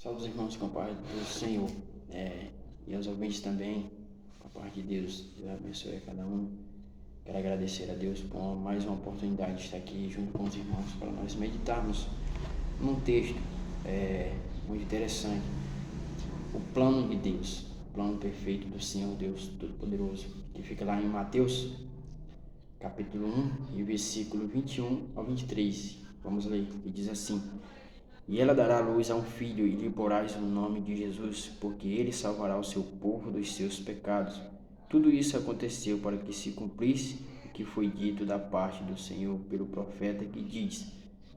Salve os irmãos com a paz do Senhor, e aos ouvintes também, com a paz de Deus. Deus abençoe a cada um. Quero agradecer a Deus por mais uma oportunidade de estar aqui junto com os irmãos para nós meditarmos num texto muito interessante, o plano de Deus, o plano perfeito do Senhor Deus Todo-Poderoso, que fica lá em Mateus, capítulo 1, e versículo 21 ao 23. Vamos ler, que diz assim: E ela dará à luz a um filho, e lhe porás o nome de Jesus, porque ele salvará o seu povo dos seus pecados. Tudo isso aconteceu para que se cumprisse o que foi dito da parte do Senhor pelo profeta, que diz: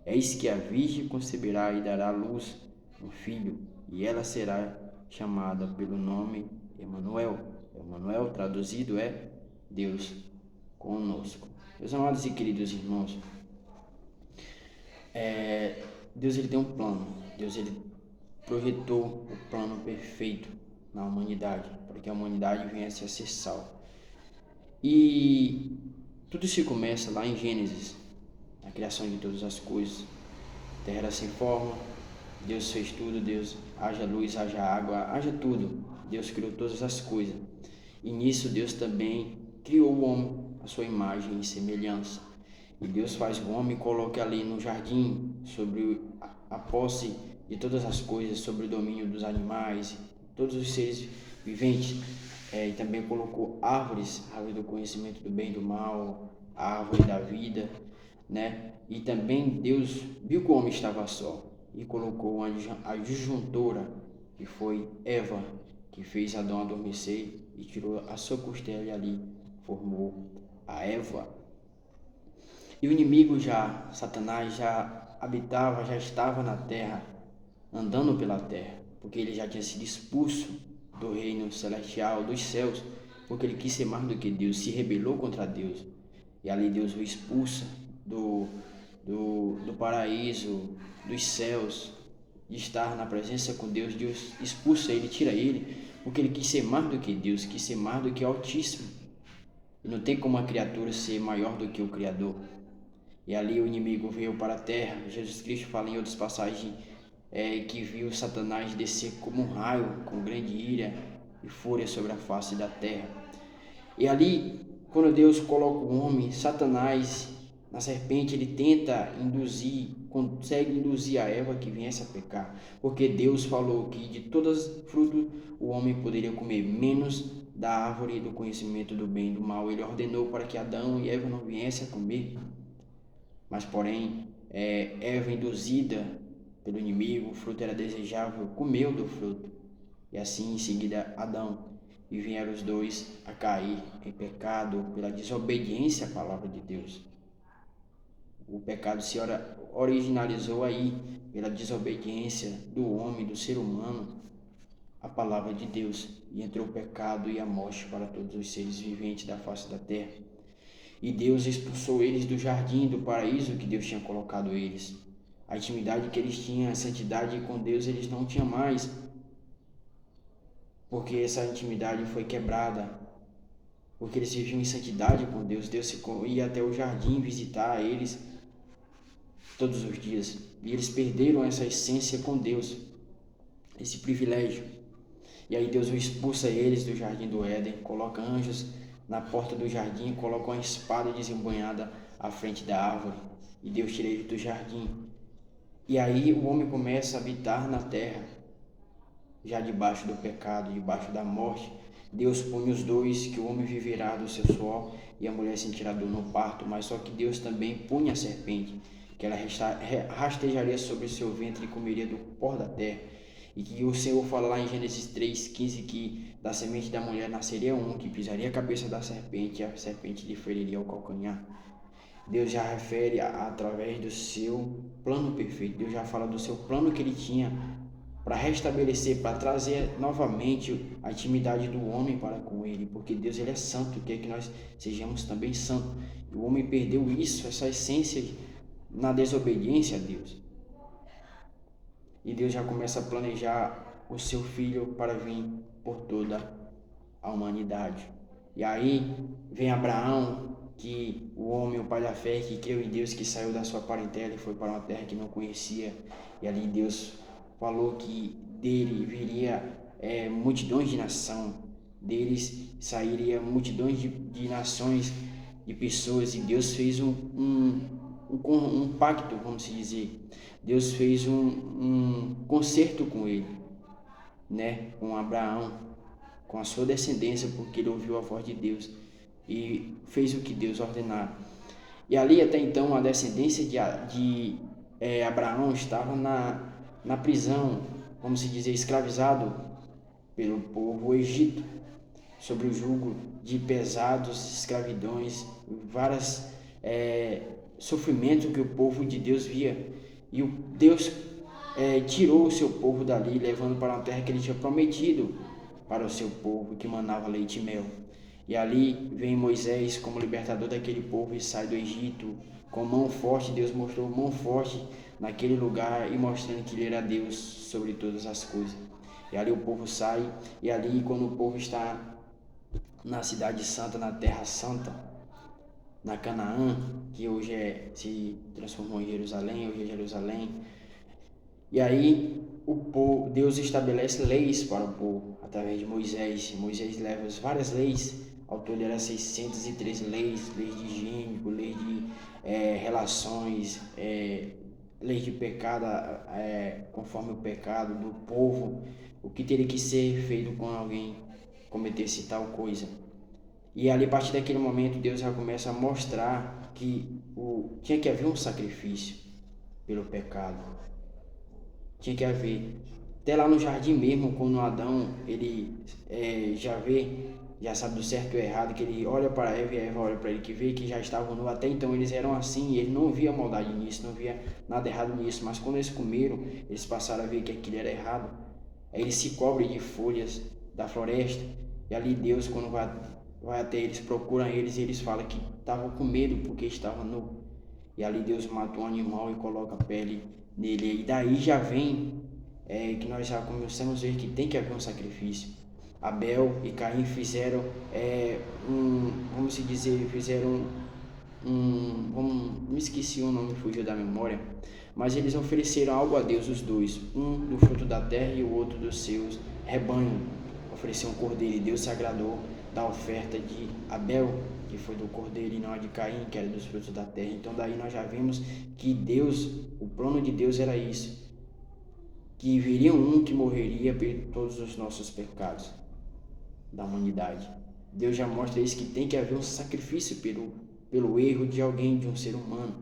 Eis que a virgem conceberá e dará à luz um filho, e ela será chamada pelo nome Emanuel. Emanuel, traduzido, é Deus conosco. Meus amados e queridos irmãos, Deus ele tem um plano. Deus ele projetou o plano perfeito na humanidade, para que a humanidade viesse a ser salva. E tudo se começa lá em Gênesis, na criação de todas as coisas. A terra era sem forma, Deus fez tudo, Deus, haja luz, haja água, haja tudo. Deus criou todas as coisas. E nisso Deus também criou o homem, a sua imagem e semelhança. E Deus faz o homem e coloca ali no jardim, sobre a posse de todas as coisas, sobre o domínio dos animais, todos os seres viventes. E também colocou árvores, árvore do conhecimento do bem e do mal, a árvore da vida, né? E também Deus viu que o homem estava só e colocou uma adjuntora, que foi Eva, que fez Adão adormecer e tirou a sua costela e ali formou a Eva. E o inimigo Satanás já habitava, já estava na terra, andando pela terra, porque ele já tinha sido expulso do reino celestial, dos céus, porque ele quis ser mais do que Deus, se rebelou contra Deus. E ali Deus o expulsa do paraíso, dos céus, de estar na presença com Deus. Deus expulsa ele, tira ele, porque ele quis ser mais do que Deus, quis ser mais do que o Altíssimo. E não tem como a criatura ser maior do que o Criador. E ali o inimigo veio para a terra. Jesus Cristo fala em outras passagens que viu Satanás descer como um raio, com grande ira e fúria sobre a face da terra. E ali, quando Deus coloca o homem, Satanás, na serpente, ele tenta consegue induzir a Eva que viesse a pecar. Porque Deus falou que de todas as frutas o homem poderia comer, menos da árvore do conhecimento do bem e do mal. Ele ordenou para que Adão e Eva não viessem a comer. Mas, porém, Eva, induzida pelo inimigo, o fruto era desejável, comeu do fruto. E assim, em seguida, Adão. E vieram os dois a cair em pecado pela desobediência à palavra de Deus. O pecado se originalizou aí, pela desobediência do homem, do ser humano, à palavra de Deus. E entrou o pecado e a morte para todos os seres viventes da face da terra. E Deus expulsou eles do jardim, do paraíso que Deus tinha colocado eles. A intimidade que eles tinham, a santidade com Deus, eles não tinham mais, porque essa intimidade foi quebrada, porque eles viviam em santidade com Deus. Deus ia até o jardim visitar eles todos os dias, e eles perderam essa essência com Deus, esse privilégio. E aí Deus expulsa eles do jardim do Éden, coloca anjos na porta do jardim, coloca uma espada desembanhada à frente da árvore, e Deus tira ele do jardim. E aí o homem começa a habitar na terra, já debaixo do pecado, debaixo da morte. Deus põe os dois, que o homem viverá do seu suor e a mulher sentirá dor no parto, mas só que Deus também punha a serpente, que ela rastejaria sobre o seu ventre e comeria do pó da terra. E que o Senhor fala lá em Gênesis 3,15 que da semente da mulher nasceria um que pisaria a cabeça da serpente e a serpente lhe feriria o calcanhar. Deus já refere através do seu plano perfeito. Deus já fala do seu plano que ele tinha para restabelecer, para trazer novamente a intimidade do homem para com ele, porque Deus ele é santo, quer que nós sejamos também santos. E o homem perdeu isso, essa essência, na desobediência a Deus. E Deus já começa a planejar o seu filho para vir por toda a humanidade. E aí vem Abraão, que o homem, o pai da fé, que creu em Deus, que saiu da sua parentela e foi para uma terra que não conhecia. E ali Deus falou que dele viria multidões de nação, deles sairia multidões de nações, de pessoas, e Deus fez um pacto, vamos dizer. Deus fez um concerto com ele, né? Com Abraão, com a sua descendência, porque ele ouviu a voz de Deus e fez o que Deus ordenara. E ali até então a descendência de Abraão estava na prisão, vamos dizer, escravizado pelo povo egito, sobre o jugo de pesados escravidões, vários sofrimentos que o povo de Deus via. E Deus tirou o seu povo dali, levando para uma terra que ele tinha prometido para o seu povo, que manava leite e mel. E ali vem Moisés como libertador daquele povo e sai do Egito com mão forte. Deus mostrou mão forte naquele lugar e mostrando que ele era Deus sobre todas as coisas. E ali o povo sai, e ali quando o povo está na cidade santa, na terra santa, na Canaã, que hoje se transformou em Jerusalém, hoje é Jerusalém. E aí Deus estabelece leis para o povo através de Moisés. Moisés leva várias leis, ao todo eram 613 leis, leis de higiene, leis de relações, leis de pecado, conforme o pecado do povo, o que teria que ser feito quando alguém cometesse tal coisa. E ali, a partir daquele momento, Deus já começa a mostrar que tinha que haver um sacrifício pelo pecado. Tinha que haver. Até lá no jardim mesmo, quando Adão, ele já sabe do certo e do errado, que ele olha para Eva e Eva olha para ele, que vê que já estavam nu. Até então eles eram assim, e ele não via maldade nisso, não via nada errado nisso. Mas quando eles comeram, eles passaram a ver que aquilo era errado. Aí eles se cobrem de folhas da floresta, e ali Deus, quando vai até eles, procuram eles, e eles falam que estavam com medo porque estavam nu. E ali Deus mata um animal e coloca a pele nele. E daí já vem que nós já começamos a ver que tem que haver um sacrifício. Abel e Caim fizeram vamos dizer, me esqueci o nome, fugiu da memória, mas eles ofereceram algo a Deus, os dois, um do fruto da terra e o outro dos seus rebanhos. Ofereceu um cordeiro, e Deus se agradou da oferta de Abel, que foi do cordeiro, e não a de Caim, que era dos frutos da terra. Então daí nós já vimos que Deus, o plano de Deus era isso, que viria um que morreria por todos os nossos pecados da humanidade. Deus já mostra isso, que tem que haver um sacrifício pelo erro de alguém, de um ser humano.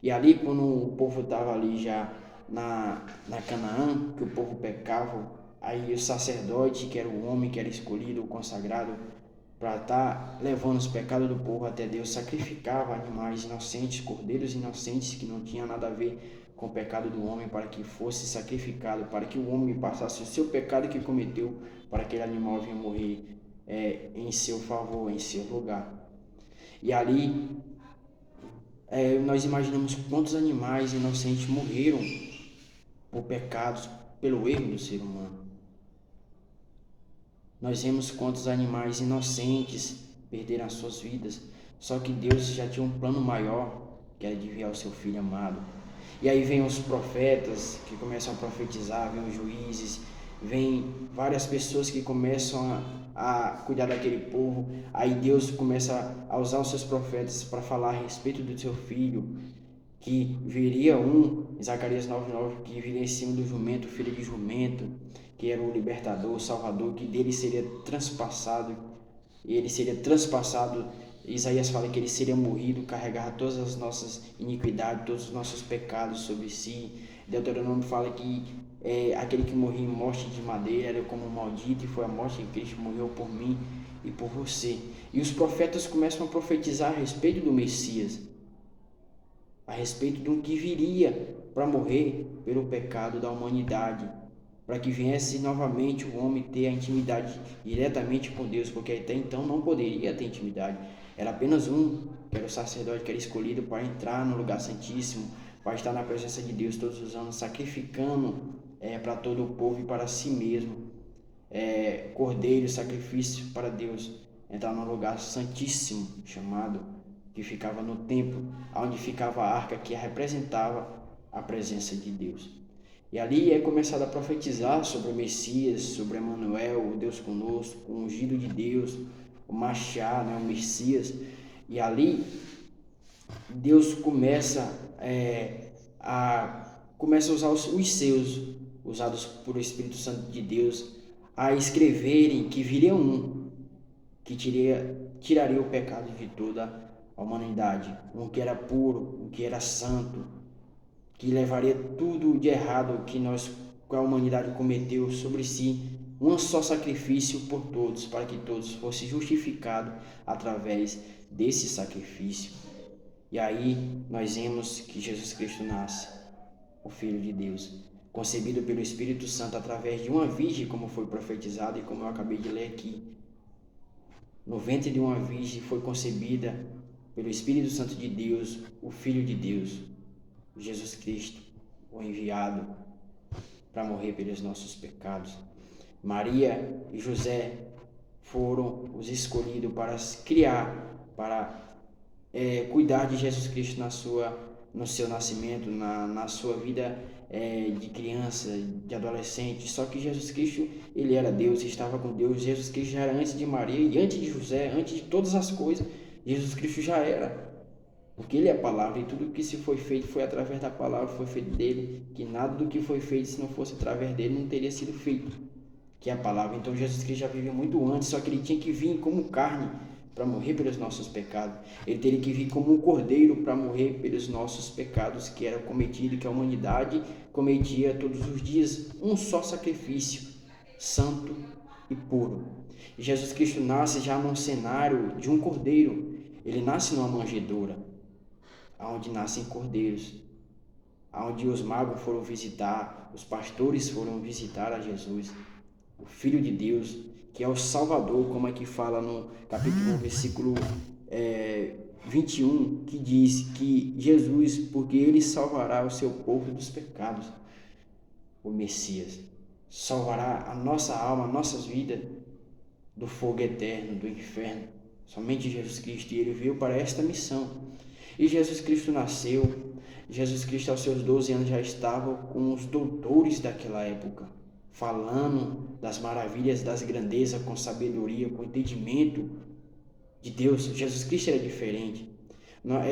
E ali, quando o povo estava ali já na Canaã, que o povo pecava, aí o sacerdote, que era o homem que era escolhido, o consagrado, para estar levando os pecados do povo até Deus, sacrificava animais inocentes, cordeiros inocentes, que não tinham nada a ver com o pecado do homem, para que fosse sacrificado, para que o homem passasse o seu pecado que cometeu, para aquele animal vir morrer em seu favor, em seu lugar. E ali nós imaginamos quantos animais inocentes morreram por pecados, pelo erro do ser humano. Nós vemos quantos animais inocentes perderam as suas vidas, só que Deus já tinha um plano maior, que era de enviar o seu Filho amado. E aí vem os profetas que começam a profetizar, vem os juízes, vem várias pessoas que começam a cuidar daquele povo. Aí Deus começa a usar os seus profetas para falar a respeito do seu filho, que viria em Zacarias 9:9, que viria em cima do jumento, filho de jumento, que era o libertador, o salvador, que dele seria transpassado, e ele seria transpassado. Isaías fala que ele seria morrido, carregar todas as nossas iniquidades, todos os nossos pecados sobre si. Deuteronômio fala que aquele que morria em morte de madeira era como um maldito, e foi a morte em Cristo morreu por mim e por você. E os profetas começam a profetizar a respeito do Messias, a respeito do que viria para morrer pelo pecado da humanidade, para que viesse novamente o homem ter a intimidade diretamente com Deus, porque até então não poderia ter intimidade. Era apenas que era o sacerdote, que era escolhido para entrar no lugar santíssimo, para estar na presença de Deus todos os anos, sacrificando para todo o povo e para si mesmo, cordeiro, sacrifício para Deus, entrar no lugar santíssimo, que ficava no templo, onde ficava a arca, que representava a presença de Deus. E ali é começado a profetizar sobre o Messias, sobre Emanuel, o Deus conosco, o ungido de Deus, o Machá, né, o Messias. E ali Deus começa a usar os seus, usados por o Espírito Santo de Deus, a escreverem que viria um que tiraria o pecado de toda a humanidade, um que era puro, um que era santo, que levaria tudo de errado que a humanidade cometeu sobre si, um só sacrifício por todos, para que todos fossem justificados através desse sacrifício. E aí nós vemos que Jesus Cristo nasce, o Filho de Deus, concebido pelo Espírito Santo através de uma virgem, como foi profetizado e como eu acabei de ler aqui. No ventre de uma virgem foi concebida pelo Espírito Santo de Deus, o Filho de Deus, Jesus Cristo, o enviado para morrer pelos nossos pecados. Maria e José foram os escolhidos para criar, para cuidar de Jesus Cristo no seu nascimento, na sua vida de criança, de adolescente. Só que Jesus Cristo, ele era Deus, estava com Deus. Jesus Cristo já era antes de Maria e antes de José, antes de todas as coisas. Jesus Cristo já era, porque ele é a palavra, e tudo que se foi feito foi através da palavra, foi feito dele, que nada do que foi feito, se não fosse através dele, não teria sido feito, que é a palavra. Então Jesus Cristo já viveu muito antes, só que ele tinha que vir como carne para morrer pelos nossos pecados. Ele teria que vir como um cordeiro para morrer pelos nossos pecados que eram cometidos, que a humanidade cometia todos os dias, um só sacrifício, santo e puro. E Jesus Cristo nasce já num cenário de um cordeiro. Ele nasce numa manjedoura, onde nascem cordeiros, onde os magos foram visitar, os pastores foram visitar a Jesus, o Filho de Deus, que é o Salvador, como aqui fala no capítulo 1, versículo 21, que diz que Jesus, porque ele salvará o seu povo dos pecados, o Messias, salvará a nossa alma, nossas vidas do fogo eterno, do inferno. Somente Jesus Cristo, e ele veio para esta missão. E Jesus Cristo nasceu. Jesus Cristo aos seus 12 anos já estava com os doutores daquela época, falando das maravilhas, das grandezas, com sabedoria, com entendimento de Deus. Jesus Cristo era diferente.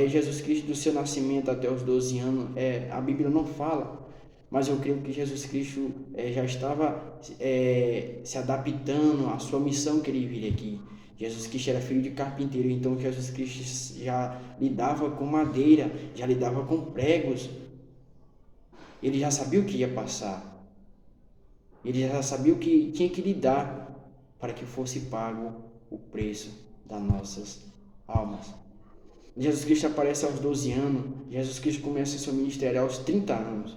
Jesus Cristo, do seu nascimento até os 12 anos, a Bíblia não fala, mas eu creio que Jesus Cristo já estava se adaptando à sua missão que ele viria aqui. Jesus Cristo era filho de carpinteiro, então Jesus Cristo já lidava com madeira, já lidava com pregos. Ele já sabia o que ia passar. Ele já sabia o que tinha que lidar para que fosse pago o preço das nossas almas. Jesus Cristo aparece aos 12 anos. Jesus Cristo começa seu ministério aos 30 anos.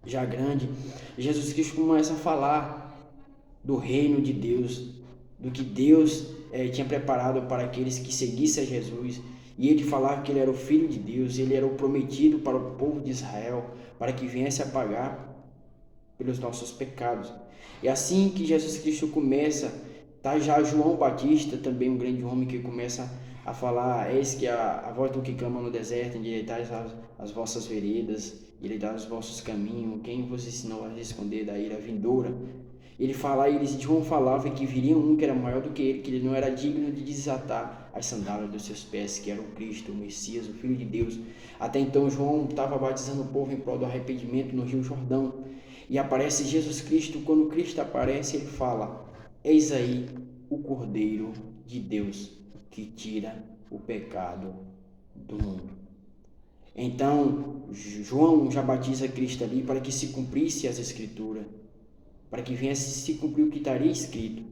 Já grande, Jesus Cristo começa a falar do reino de Deus, do que Deus tinha preparado para aqueles que seguissem a Jesus. E ele falava que ele era o Filho de Deus, ele era o prometido para o povo de Israel, para que viesse a pagar pelos nossos pecados. E assim que Jesus Cristo começa, tá já João Batista, também um grande homem, que começa a falar: eis que a voz do que clama no deserto, endireitai as vossas veredas, endireitai os vossos caminhos, quem vos ensinou a esconder da ira vindoura. João falava que viria um que era maior do que ele não era digno de desatar as sandálias dos seus pés, que era o Cristo, o Messias, o Filho de Deus. Até então João estava batizando o povo em prol do arrependimento no Rio Jordão. E aparece Jesus Cristo. Quando Cristo aparece, ele fala: eis aí o Cordeiro de Deus que tira o pecado do mundo. Então João já batiza Cristo ali para que se cumprisse as Escrituras, para que viesse se cumprir o que estaria escrito.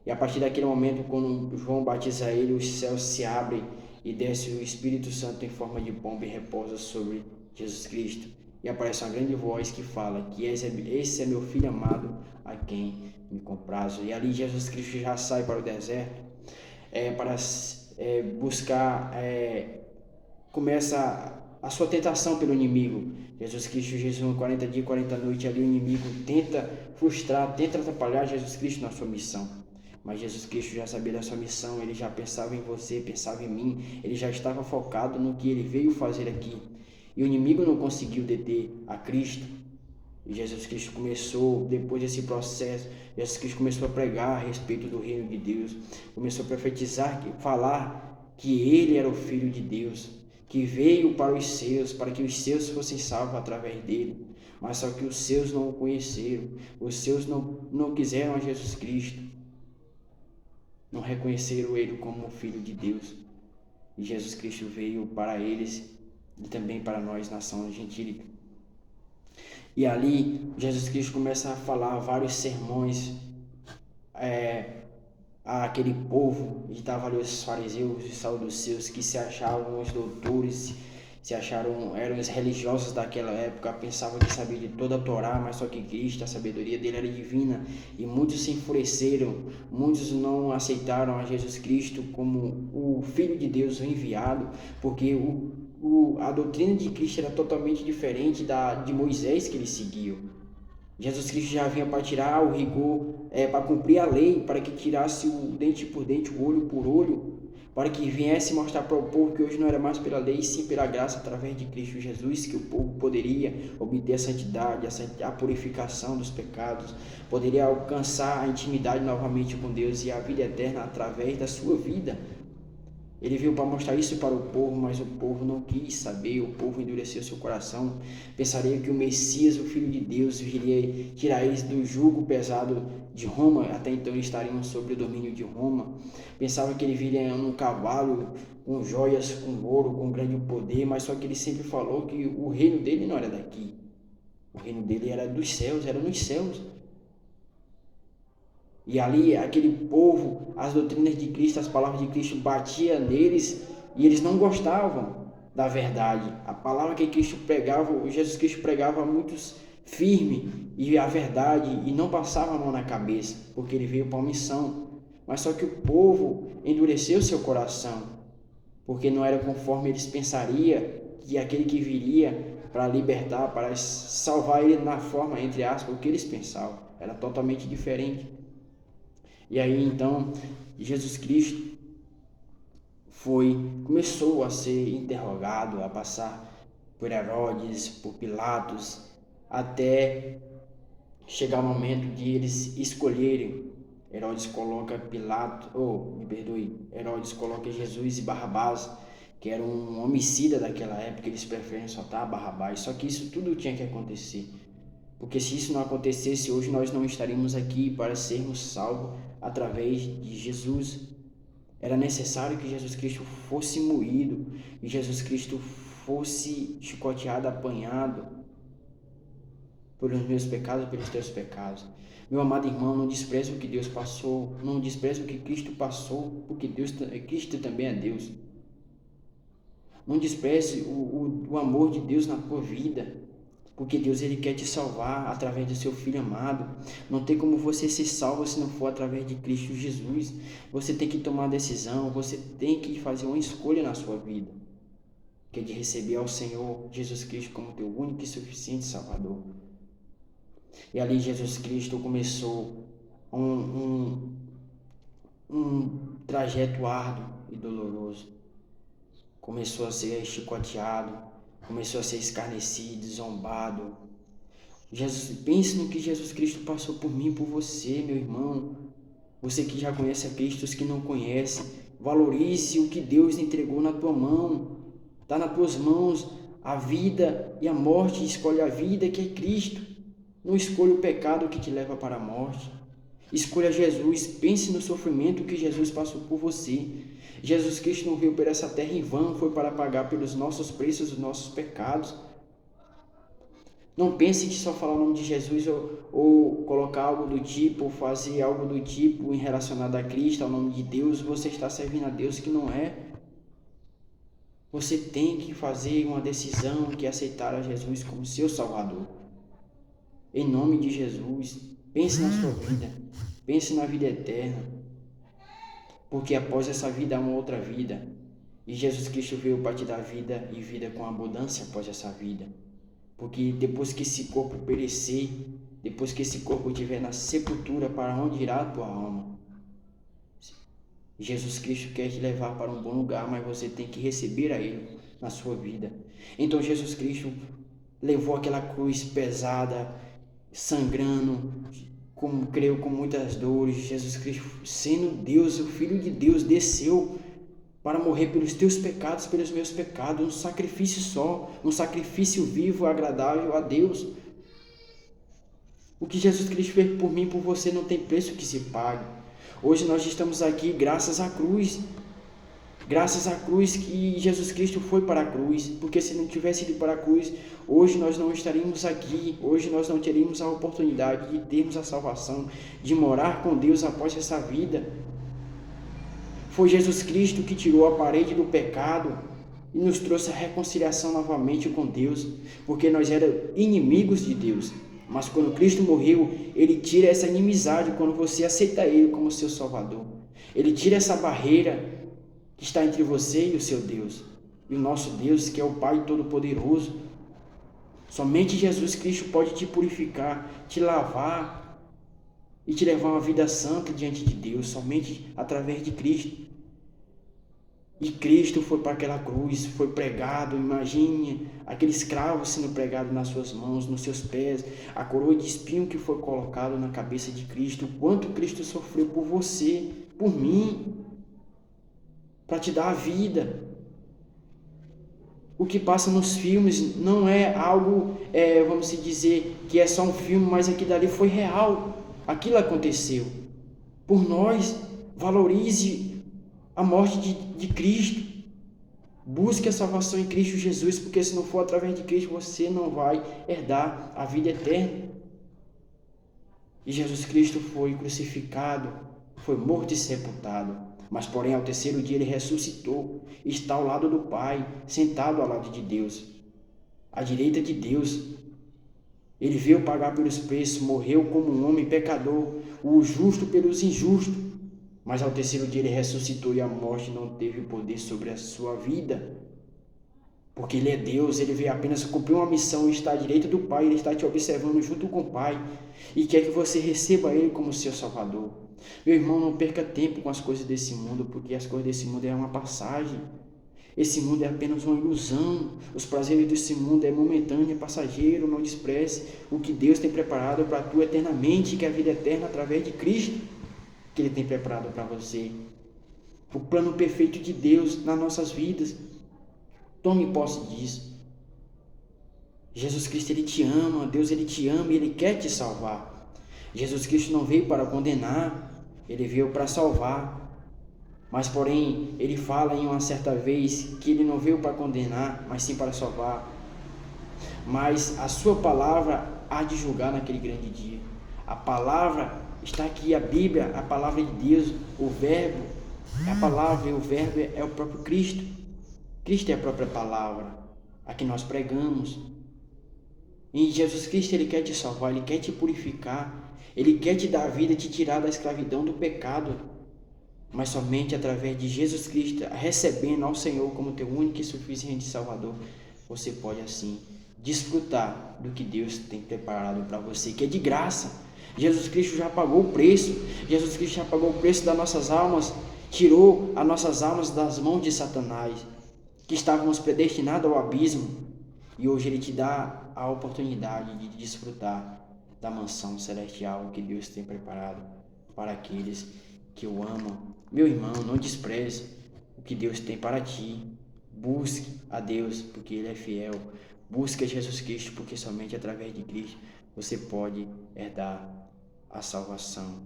E a partir daquele momento, quando João batiza ele, os céus se abrem e desce o Espírito Santo em forma de pomba e repousa sobre Jesus Cristo. E aparece uma grande voz que fala que esse é meu filho amado, a quem me comprazo. E ali Jesus Cristo já sai para o deserto para buscar, começa a sua tentação pelo inimigo. Jesus Cristo jejuou 40 dias e 40 noites, ali o inimigo tenta frustrar, tenta atrapalhar Jesus Cristo na sua missão. Mas Jesus Cristo já sabia da sua missão, ele já pensava em você, pensava em mim, ele já estava focado no que ele veio fazer aqui. E o inimigo não conseguiu deter a Cristo. E Jesus Cristo começou, depois desse processo, Jesus Cristo começou a pregar a respeito do reino de Deus, começou a profetizar, falar que ele era o Filho de Deus, que veio para os seus, para que os seus fossem salvos através dele. Mas só que os seus não o conheceram, os seus não quiseram a Jesus Cristo, não reconheceram ele como o Filho de Deus. E Jesus Cristo veio para eles e também para nós, nação gentílica. E ali Jesus Cristo começa a falar vários sermões àquele povo, e estavam ali os fariseus e saduceus que se achavam os doutores, eram os religiosos daquela época, pensavam que sabiam de toda a Torá, mas só que Cristo, a sabedoria dele era divina, e muitos se enfureceram, muitos não aceitaram a Jesus Cristo como o Filho de Deus, o enviado, porque a doutrina de Cristo era totalmente diferente da de Moisés que eles seguiam. Jesus Cristo já vinha para tirar o rigor, para cumprir a lei, para que tirasse o dente por dente, o olho por olho, para que viesse mostrar para o povo que hoje não era mais pela lei, e sim pela graça através de Cristo Jesus, que o povo poderia obter a santidade, a purificação dos pecados, poderia alcançar a intimidade novamente com Deus e a vida eterna através da sua vida. Ele veio para mostrar isso para o povo, mas o povo não quis saber, o povo endureceu seu coração. Pensaria que o Messias, o Filho de Deus, viria tirar eles do jugo pesado de Roma, até então eles estariam sob o domínio de Roma. Pensava que ele viria num cavalo, com joias, com ouro, com grande poder, mas só que ele sempre falou que o reino dele não era daqui. O reino dele era dos céus, era nos céus. E ali, aquele povo, as doutrinas de Cristo, as palavras de Cristo batiam neles e eles não gostavam da verdade. A palavra que Cristo pregava, Jesus Cristo pregava muito firme e a verdade, e não passava a mão na cabeça, porque ele veio para uma missão. Mas só que o povo endureceu seu coração, porque não era conforme eles pensariam que aquele que viria para libertar, para salvar ele na forma, entre aspas, o que eles pensavam. Era totalmente diferente. E aí então Jesus Cristo começou a ser interrogado, a passar por Herodes, por Pilatos, até chegar o momento de eles escolherem. Herodes coloca Herodes coloca Jesus e Barrabás, que era um homicida daquela época. Eles preferem soltar Barrabás, só que isso tudo tinha que acontecer. Porque se isso não acontecesse, hoje nós não estaríamos aqui para sermos salvos através de Jesus. Era necessário que Jesus Cristo fosse moído, que Jesus Cristo fosse chicoteado, apanhado pelos meus pecados, pelos teus pecados. Meu amado irmão, não despreze o que Deus passou, não despreze o que Cristo passou, porque Cristo também é Deus. Não despreze o amor de Deus na tua vida, porque Deus ele quer te salvar através do seu Filho amado. Não tem como você ser salvo se não for através de Cristo Jesus. Você tem que tomar uma decisão, você tem que fazer uma escolha na sua vida, que é de receber ao Senhor Jesus Cristo como teu único e suficiente Salvador. E ali Jesus Cristo começou um trajeto árduo e doloroso. Começou a ser chicoteado, começou a ser escarnecido, zombado. Pense no que Jesus Cristo passou por mim, por você, meu irmão. Você que já conhece a Cristo, os que não conhecem, valorize o que Deus entregou na tua mão. Está nas tuas mãos a vida e a morte. Escolhe a vida, que é Cristo. Não escolha o pecado que te leva para a morte. Escolha Jesus, pense no sofrimento que Jesus passou por você. Jesus Cristo não veio por essa terra em vão, foi para pagar pelos nossos preços, os nossos pecados. Não pense que só falar o nome de Jesus ou colocar algo do tipo, ou fazer algo do tipo em relacionado a Cristo, ao nome de Deus, você está servindo a Deus, que não é. Você tem que fazer uma decisão, que é aceitar a Jesus como seu Salvador. Em nome de Jesus, pense na sua vida, pense na vida eterna, porque após essa vida há uma outra vida, e Jesus Cristo veio para te dar vida e vida com abundância após essa vida. Porque depois que esse corpo perecer, depois que esse corpo estiver na sepultura, para onde irá a tua alma? Jesus Cristo quer te levar para um bom lugar, mas você tem que receber a Ele na sua vida. Então Jesus Cristo levou aquela cruz pesada, sangrando, como creio, com muitas dores. Jesus Cristo, sendo Deus, o Filho de Deus, desceu para morrer pelos teus pecados, pelos meus pecados, um sacrifício só, um sacrifício vivo, agradável a Deus. O que Jesus Cristo fez por mim e por você não tem preço que se pague. Hoje nós estamos aqui graças à cruz. Graças à cruz que Jesus Cristo foi para a cruz, porque se não tivesse ido para a cruz, hoje nós não estaríamos aqui, hoje nós não teríamos a oportunidade de termos a salvação, de morar com Deus após essa vida. Foi Jesus Cristo que tirou a parede do pecado e nos trouxe a reconciliação novamente com Deus, porque nós éramos inimigos de Deus. Mas quando Cristo morreu, Ele tira essa inimizade quando você aceita Ele como seu Salvador. Ele tira essa barreira que está entre você e o seu Deus. E o nosso Deus, que é o Pai Todo-Poderoso. Somente Jesus Cristo pode te purificar, te lavar e te levar a uma vida santa diante de Deus, somente através de Cristo. E Cristo foi para aquela cruz, foi pregado, imagine aquele escravo sendo pregado nas suas mãos, nos seus pés, a coroa de espinho que foi colocado na cabeça de Cristo, o quanto Cristo sofreu por você, por mim, para te dar a vida. O que passa nos filmes não é algo, vamos dizer, que é só um filme, mas aquilo dali foi real, aquilo aconteceu por nós. Valorize a morte de Cristo, busque a salvação em Cristo Jesus, porque se não for através de Cristo, você não vai herdar a vida eterna. E Jesus Cristo foi crucificado, foi morto e sepultado, mas porém ao terceiro dia Ele ressuscitou, está ao lado do Pai, sentado ao lado de Deus, à direita de Deus. Ele veio pagar pelos preços, morreu como um homem pecador, o justo pelos injustos, mas ao terceiro dia Ele ressuscitou e a morte não teve poder sobre a sua vida, porque Ele é Deus. Ele veio apenas cumprir uma missão e está à direita do Pai. Ele está te observando junto com o Pai e quer que você receba Ele como seu Salvador. Meu irmão, não perca tempo com as coisas desse mundo, porque as coisas desse mundo é uma passagem. Esse mundo é apenas uma ilusão. Os prazeres desse mundo é momentâneo, é passageiro. Não despreze o que Deus tem preparado para tu eternamente, que é a vida eterna através de Cristo, que Ele tem preparado para você. O plano perfeito de Deus nas nossas vidas. Tome posse disso. Jesus Cristo, Ele te ama. Deus, Ele te ama e Ele quer te salvar. Jesus Cristo não veio para condenar, Ele veio para salvar. Mas porém, Ele fala em uma certa vez que Ele não veio para condenar, mas sim para salvar. Mas a sua palavra há de julgar naquele grande dia. A palavra está aqui, a Bíblia, a palavra de Deus, o verbo é a palavra e o verbo é o próprio Cristo. Cristo é a própria palavra, a que nós pregamos. E Jesus Cristo, Ele quer te salvar, Ele quer te purificar, Ele quer te dar a vida, te tirar da escravidão do pecado. Mas somente através de Jesus Cristo, recebendo ao Senhor como teu único e suficiente Salvador, você pode assim desfrutar do que Deus tem preparado para você, que é de graça. Jesus Cristo já pagou o preço. Jesus Cristo já pagou o preço das nossas almas, tirou as nossas almas das mãos de Satanás, que estávamos predestinados ao abismo, e hoje Ele te dá a oportunidade de desfrutar da mansão celestial que Deus tem preparado para aqueles que o amam. Meu irmão, não despreze o que Deus tem para ti. Busque a Deus, porque Ele é fiel. Busque a Jesus Cristo, porque somente através de Cristo você pode herdar a salvação.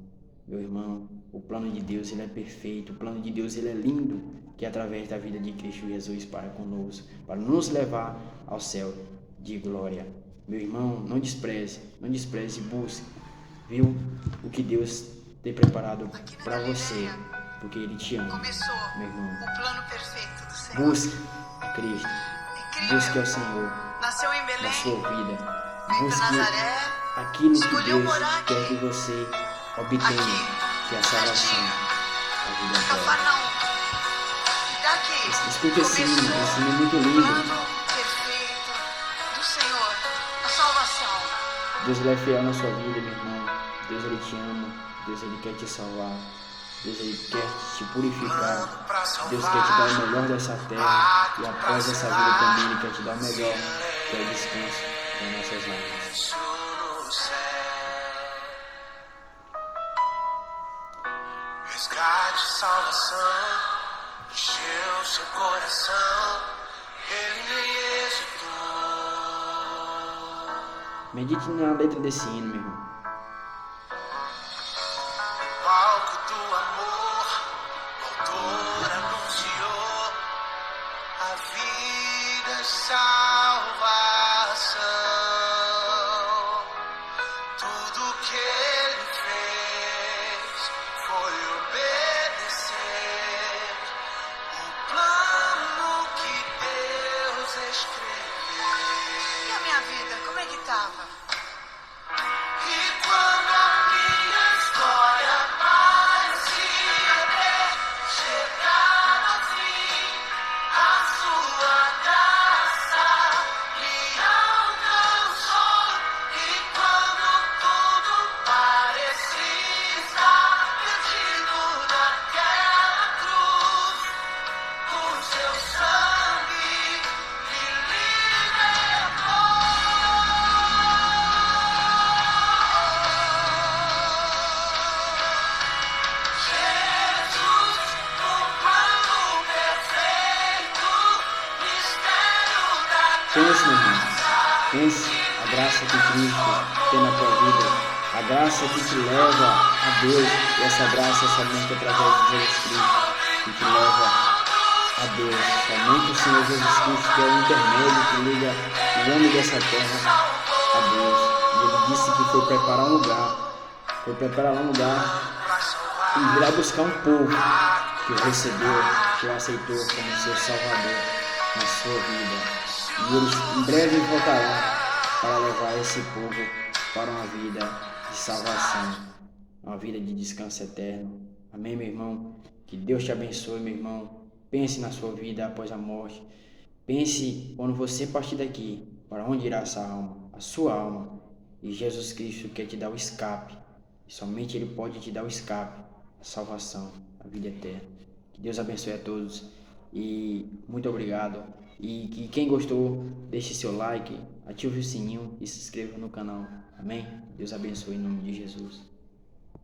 Meu irmão, o plano de Deus, ele é perfeito, o plano de Deus, ele é lindo, que é através da vida de Cristo Jesus para conosco, para nos levar ao céu de glória. Meu irmão, não despreze, busque, viu, o que Deus tem preparado para você, porque Ele te ama, meu irmão. O plano perfeito do Senhor. Busque a Cristo, busque ao Senhor na sua vida. Busque aquilo que Deus quer que você obtenha, que é a salvação, a vida eterna. Escute esse hino é muito lindo. Perfeito do Senhor, a salvação. Deus, Ele é fiel na sua vida, meu irmão. Deus, Ele te ama. Deus, Ele quer te salvar. Deus, Ele quer te purificar. Deus quer te dar o melhor dessa terra. E após essa vida também Ele quer te dar o melhor, que é o descanso das nossas almas. salvação encheu seu coração, ele nem hesitou. Medite na letra desse hino, meu irmão. Palco do amor, o autor anunciou a vida e salvação. Tudo que ele fez foi obedecer o plano que Deus escreveu. E a minha vida, como é que tava? E quando a minha história parecia ter chegado ao fim, a sua graça me alcançou. E quando tudo parecia estar perdido naquela cruz, com seu sangue me libertou. Jesus, o plano perfeito, mistério da Pense, meu irmão. Pense a graça que Cristo tem na tua vida. A graça que te leva a Deus. E essa graça é somente através de Jesus Cristo que te leva a Deus. Somente o Senhor Jesus Cristo, que é o intermédio que liga o homem dessa terra a Deus. E ele disse que foi preparar um lugar. Foi preparar um lugar e virá buscar um povo que o recebeu, que o aceitou como seu Salvador na sua vida. E ele em breve voltará para levar esse povo para uma vida de salvação, uma vida de descanso eterno. Amém, meu irmão? Que Deus te abençoe, meu irmão. Pense na sua vida após a morte. Pense quando você partir daqui, para onde irá essa alma, a sua alma. E Jesus Cristo quer te dar o escape. E somente Ele pode te dar o escape, a salvação, a vida eterna. Que Deus abençoe a todos. E muito obrigado. E quem gostou, deixe seu like, ative o sininho e se inscreva no canal. Amém? Deus abençoe em nome de Jesus.